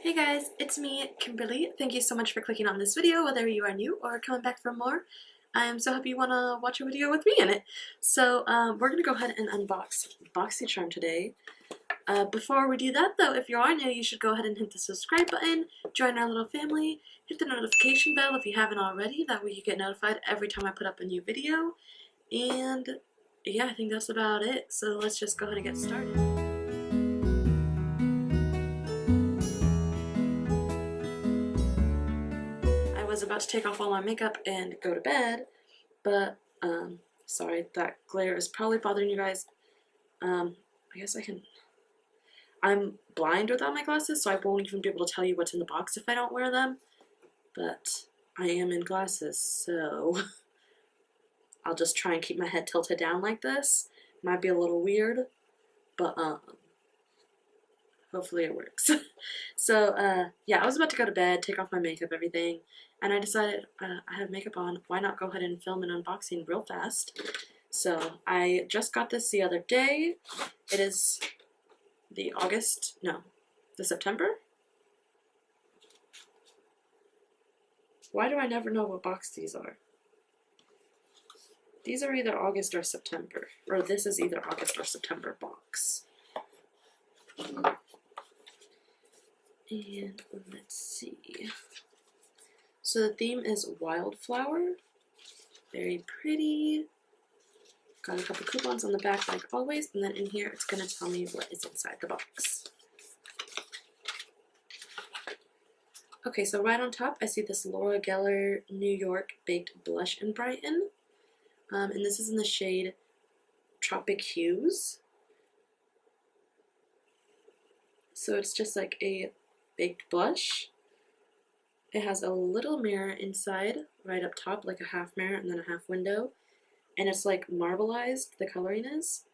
Hey guys, it's me, Kimberly. Thank you so much for clicking on this video, whether you are new or coming back for more. I'm so happy you want to watch a video with me in it. So we're going to go ahead and unbox Boxycharm today. Before we do that though, if you are new, you should go ahead and hit the subscribe button, join our little family, hit the notification bell if you haven't already, that way you get notified every time I put up a new video. And yeah, I think that's about it. So let's just go ahead and get started. I was about to take off all my makeup and go to bed, but sorry, that glare is probably bothering you guys. I guess I'm blind without my glasses, so I won't even be able to tell you what's in the box if I don't wear them, but I am in glasses, so I'll just try and keep my head tilted down like this. Might be a little weird, but hopefully it works. So yeah, I was about to go to bed, take off my makeup, everything, and I decided I have makeup on, why not go ahead and film an unboxing real fast. So I just got this the other day. It is the September? Why do I never know what box these are? These are either August or September, or this is either August or September box. And let's see. So the theme is wildflower. Very pretty. Got a couple coupons on the back like always, and then in here it's going to tell me what is inside the box. Okay, so right on top I see this Laura Geller New York Baked Blush and Brighten. And this is in the shade Tropic Hues. So it's just like a baked blush. It has a little mirror inside, right up top, like a half mirror and then a half window. And it's like marbleized, the coloring is.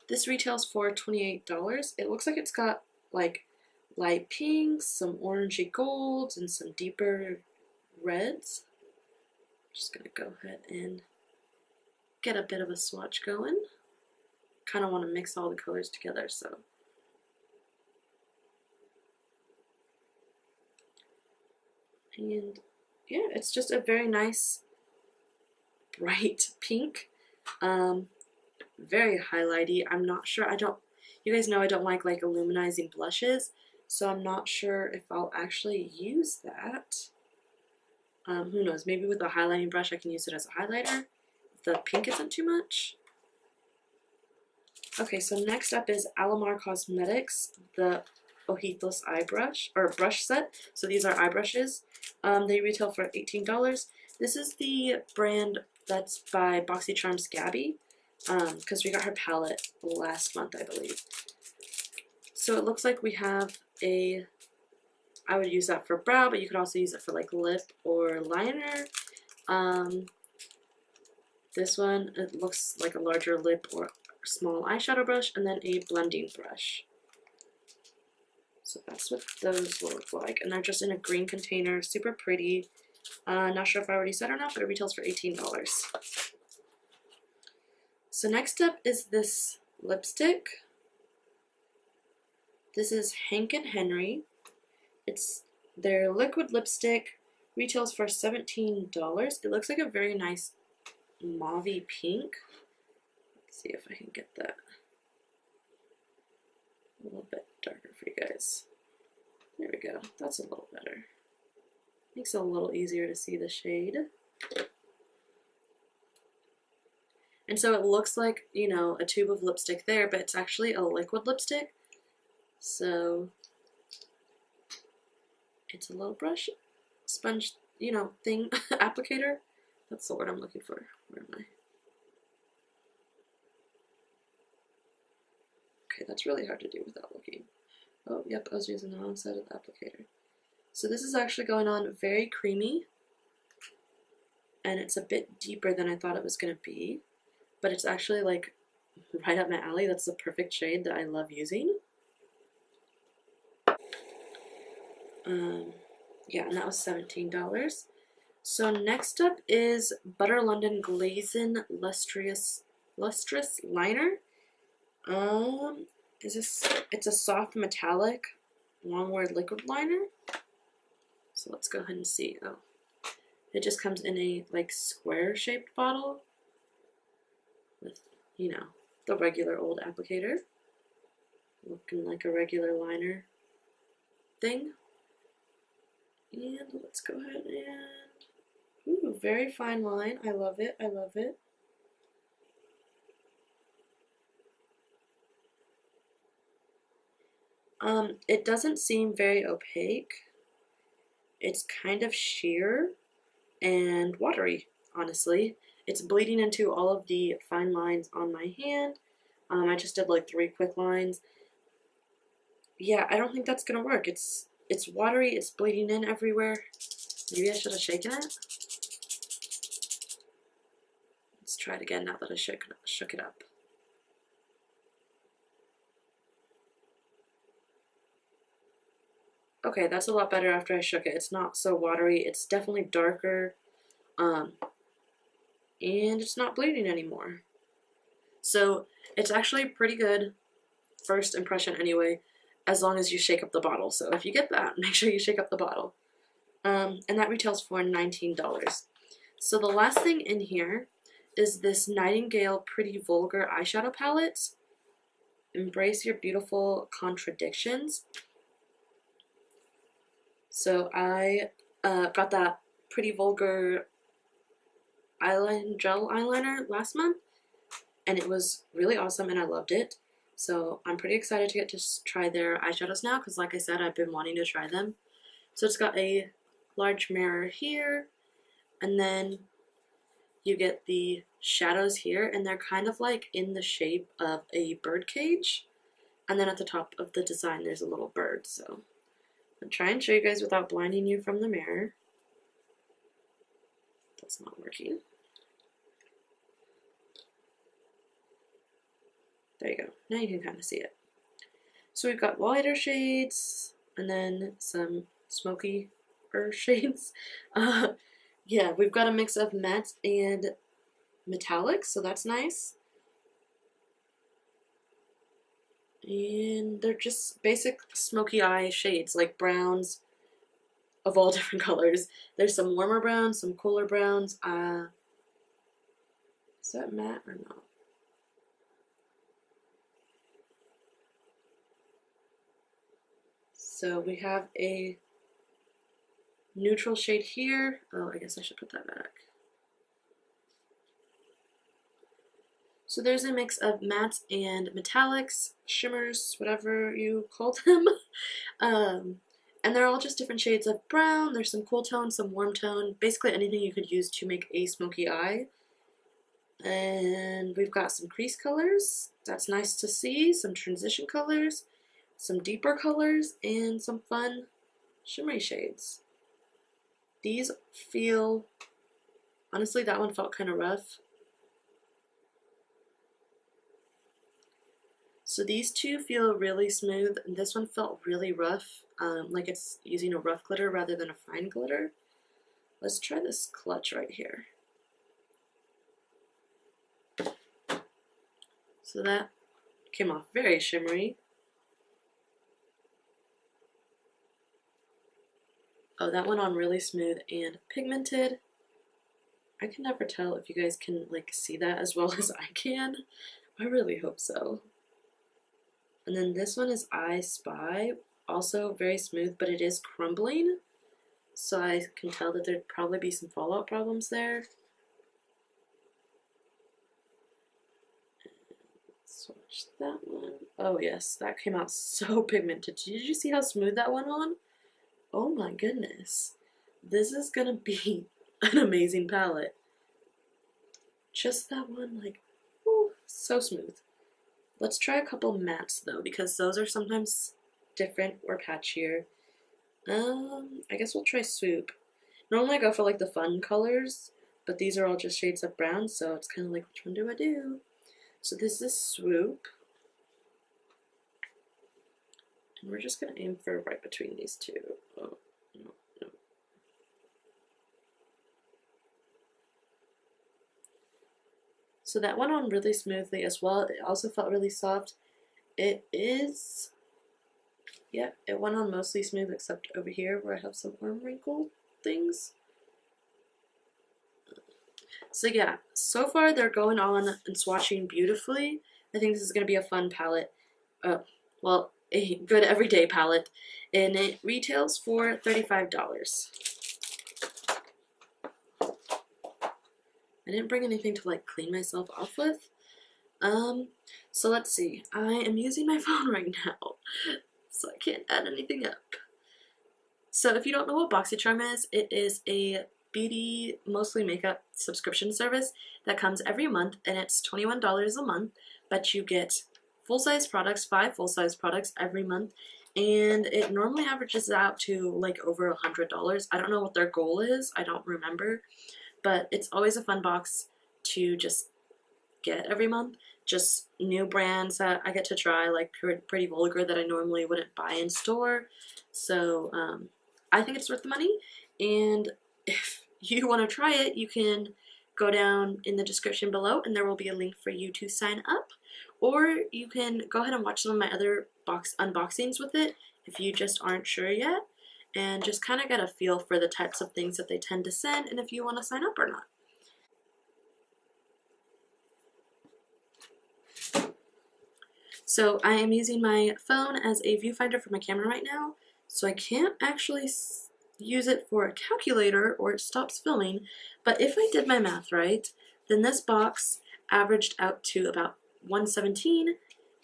This retails for $28. It looks like it's got like light pinks, some orangey golds, and some deeper reds. Just gonna go ahead and get a bit of a swatch going. Kind of want to mix all the colors together, so. And yeah, it's just a very nice bright pink, very highlighty. I'm not sure, you guys know I don't like illuminizing blushes, so I'm not sure if I'll actually use that. Who knows, maybe with a highlighting brush I can use it as a highlighter if the pink isn't too much. Okay, so next up is Alamar Cosmetics, the Ojitos eye brush, or brush set. So these are eye brushes. They retail for $18. This is the brand that's by Boxycharm's Gabby, because we got her palette last month, I believe. So it looks like we have I would use that for brow, but you could also use it for like lip or liner. This one, it looks like a larger lip or small eyeshadow brush, and then a blending brush. So that's what those will look like, and they're just in a green container, super pretty. Not sure if I already said or not, but it retails for $18. So next up is this lipstick. This is Hank and Henry. It's their liquid lipstick, retails for $17. It looks like a very nice mauvey pink. Let's see if I can get that a little bit darker for you guys. There we go. That's a little better. Makes it a little easier to see the shade. And so it looks like, you know, a tube of lipstick there, but it's actually a liquid lipstick. So it's a little brush, sponge, you know, thing, applicator. That's the word I'm looking for. Where am I? Okay, that's really hard to do without looking. Oh, yep, I was using the wrong side of the applicator. So this is actually going on very creamy, and it's a bit deeper than I thought it was going to be, but it's actually like right up my alley. That's the perfect shade that I love using. Yeah, and that was $17. So next up is Butter London Glazin Lustrous Liner. it's a soft metallic longwear liquid liner. So let's go ahead and see. Oh, it just comes in a like square shaped bottle with, you know, the regular old applicator, looking like a regular liner thing. And let's go ahead and, ooh, very fine line. I love it, I love it. It doesn't seem very opaque. It's kind of sheer and watery, honestly. It's bleeding into all of the fine lines on my hand. I just did like 3 quick lines. Yeah, I don't think that's gonna work. It's watery, it's bleeding in everywhere. Maybe I should have shaken it. Let's try it again now that I shook it up. Okay, that's a lot better after I shook it. It's not so watery. It's definitely darker. And it's not bleeding anymore. So it's actually pretty good first impression anyway, as long as you shake up the bottle. So if you get that, make sure you shake up the bottle. And that retails for $19. So the last thing in here is this Nightingale Pretty Vulgar eyeshadow palette. Embrace your beautiful contradictions. So I got that Pretty Vulgar gel eyeliner last month, and it was really awesome and I loved it. So I'm pretty excited to get to try their eyeshadows now because, like I said, I've been wanting to try them. So it's got a large mirror here, and then you get the shadows here, and they're kind of like in the shape of a bird cage. And then at the top of the design there's a little bird. So I'll try and show you guys without blinding you from the mirror. That's not working. There you go. Now you can kind of see it. So we've got lighter shades and then some smokier shades. Yeah, we've got a mix of matte and metallics, so that's nice. And they're just basic smoky eye shades, like browns of all different colors. There's some warmer browns, some cooler browns. Is that matte or not? So we have a neutral shade here. Oh, I guess I should put that back. So there's a mix of mattes and metallics, shimmers, whatever you call them. And they're all just different shades of brown. There's some cool tone, some warm tone, basically anything you could use to make a smoky eye. And we've got some crease colors. That's nice to see. Some transition colors, some deeper colors, and some fun shimmery shades. These feel, honestly, that one felt kind of rough. So these two feel really smooth, and this one felt really rough, like it's using a rough glitter rather than a fine glitter. Let's try this clutch right here. So that came off very shimmery. Oh, that went on really smooth and pigmented. I can never tell if you guys can like see that as well as I can. I really hope so. And then this one is I Spy, also very smooth, but it is crumbling. So I can tell that there'd probably be some fallout problems there. Swatch that one. Oh yes, that came out so pigmented. Did you see how smooth that went on? Oh my goodness. This is gonna be an amazing palette. Just that one, like, ooh, so smooth. Let's try a couple mattes though, because those are sometimes different or patchier. I guess we'll try Swoop. Normally I go for like the fun colors, but these are all just shades of brown, so it's kind of like, which one do I do? So this is Swoop. And we're just gonna aim for right between these two. Oh, no, no. So that went on really smoothly as well. It also felt really soft. it is, yeah, it went on mostly smooth except over here where I have some arm wrinkle things. So yeah, so far they're going on and swatching beautifully. I think this is going to be a fun palette. Well, a good everyday palette. And it retails for $35. I didn't bring anything to like clean myself off with. So let's see. I am using my phone right now, so I can't add anything up. So if you don't know what Boxycharm is, it is a beauty, mostly makeup subscription service that comes every month, and it's $21 a month, but you get full-size products, 5 full-size products every month, and it normally averages out to like over $100. I don't know what their goal is, I don't remember, but it's always a fun box to just get every month. Just new brands that I get to try, like Pretty Vulgar, that I normally wouldn't buy in store. So I think it's worth the money, and if you want to try it, you can go down in the description below and there will be a link for you to sign up, or you can go ahead and watch some of my other box unboxings with it if you just aren't sure yet, and just kind of get a feel for the types of things that they tend to send and if you want to sign up or not. So I am using my phone as a viewfinder for my camera right now, so I can't actually use it for a calculator or it stops filming, but if I did my math right, then this box averaged out to about $117,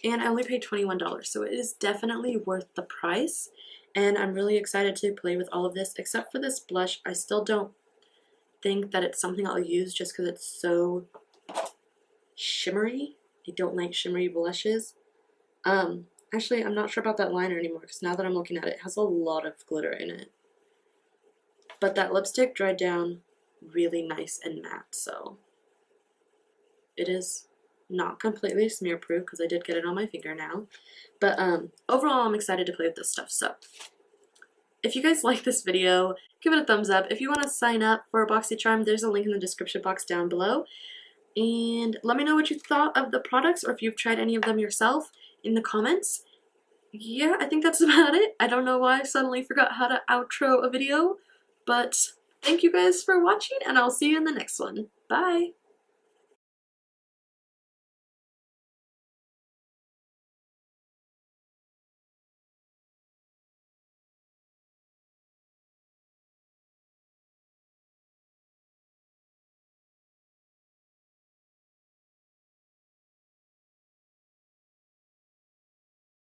and I only paid $21, so it is definitely worth the price, and I'm really excited to play with all of this. Except for this blush, I still don't think that it's something I'll use just because it's so shimmery. I don't like shimmery blushes. Actually, I'm not sure about that liner anymore because now that I'm looking at it, it has a lot of glitter in it. But that lipstick dried down really nice and matte, so it is not completely smear proof because I did get it on my finger now. But overall, I'm excited to play with this stuff. So if you guys like this video, give it a thumbs up. If you want to sign up for Boxycharm, there's a link in the description box down below. And let me know what you thought of the products, or if you've tried any of them yourself, in the comments. Yeah, I think that's about it. I don't know why I suddenly forgot how to outro a video, but thank you guys for watching, and I'll see you in the next one. Bye!